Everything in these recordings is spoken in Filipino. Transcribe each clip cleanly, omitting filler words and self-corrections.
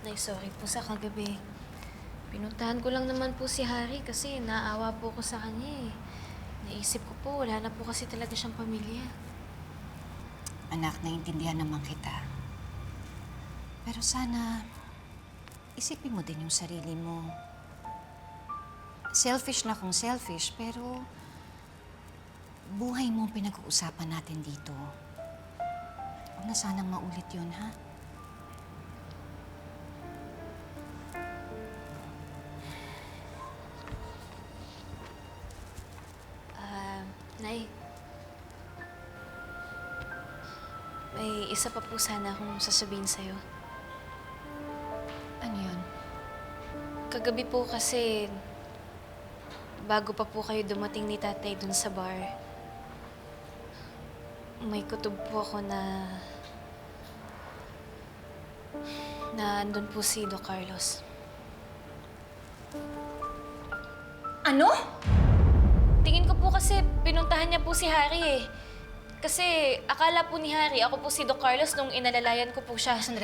Nay, sorry po sa kagabi. Pinuntahan ko lang naman po si Harry kasi naawa po ko sa kanya eh. Naisip ko po, wala na po kasi talaga siyang pamilya. Anak, naiintindihan naman kita. Pero sana, isipin mo din yung sarili mo. Selfish na kung selfish, pero buhay mo ang pinag-uusapan natin dito. Huwag na sanang maulit yun, ha? Nay, may isa pa po sana akong sasabihin sa'yo. Ano yun? Kagabi po kasi, bago pa po kayo dumating ni tatay dun sa bar, may kutob po ako na andun po si Doc Carlos. Ano? Tingin ko po kasi pinuntahan niya po si Harry eh. Kasi akala po ni Harry, ako po si Doc Carlos nung inalalayan ko po siya. Sandali.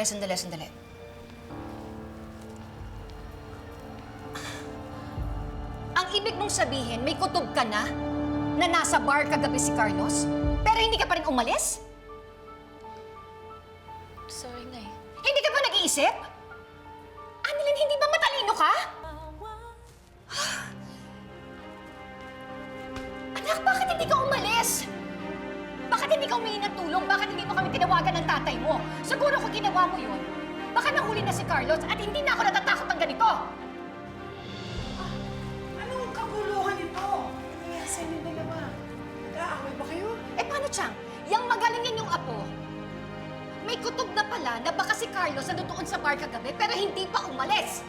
Ang ibig mong sabihin, may kutob ka na nasa bar kagabi si Carlos, pero hindi ka pa rin umalis? Sorry, Nay. Hindi ka ba nag-iisip? Annalyn, hindi ba matalino ka? Anak, bakit hindi ka umalis? Bakit hindi ka humingi ng tulong? Bakit hindi mo kami tinawagan ng tatay mo? Siguro kung ginawa mo yun, baka nahuli na si Carlos at hindi na ako natatakot ng ganito. Anong kaguluhan ito? Ano nangyari sa inyo dalawa? Nag-aaway ba kayo? Eh paano, Chang? Yang magalingin yung apo. May kutob na pala na baka si Carlos nandoon sa bar kagabi pero hindi pa umalis.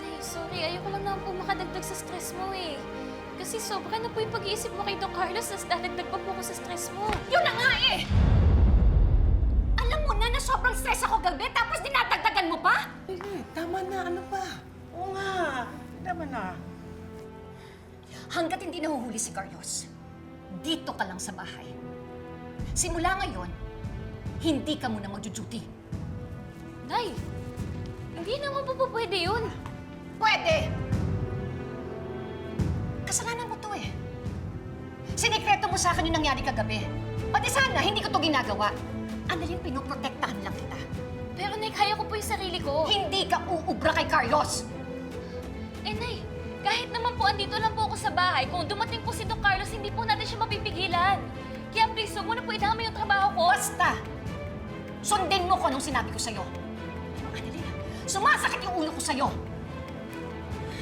Nay, sorry. Ayoko lang naman po makadagdag sa stress mo eh. Kasi sobra na po yung pag-iisip mo kay Doc Carlos, tas dadagdag pa po ako sa stress mo. Yun na nga eh! Alam mo na sobrang stress ako gabi tapos dinadagdagan mo pa? Hindi, tama na. Ano pa? Oo nga. Tama na. Hanggat hindi nahuhuli si Carlos, dito ka lang sa bahay. Simula ngayon, hindi ka muna magjo-duty. Nay, hindi naman po pwede yun. Pwede! Kasalanan mo to eh. Sinikreto mo sa akin yung nangyari kagabi. Pati sana, hindi ko to ginagawa. Annalyn, pinoprotektahan lang kita. Pero Nay, kaya ko po yung sarili ko. Hindi ka uubra kay Carlos! Eh Nay, kahit naman po andito lang po ako sa bahay, kung dumating po si Doc Carlos, hindi po natin siya mapipigilan. Kaya please, huwag mo na po idamay yung trabaho ko. Basta! Sundin mo ko anong sinabi ko sa'yo. Annalyn, sumasakit yung ulo ko sa'yo.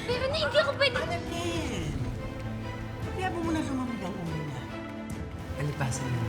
Pero Nay, hindi ako pwede... Annalyn! Pagkaya mo muna lumamig ang ulo niya. Alipasan mo.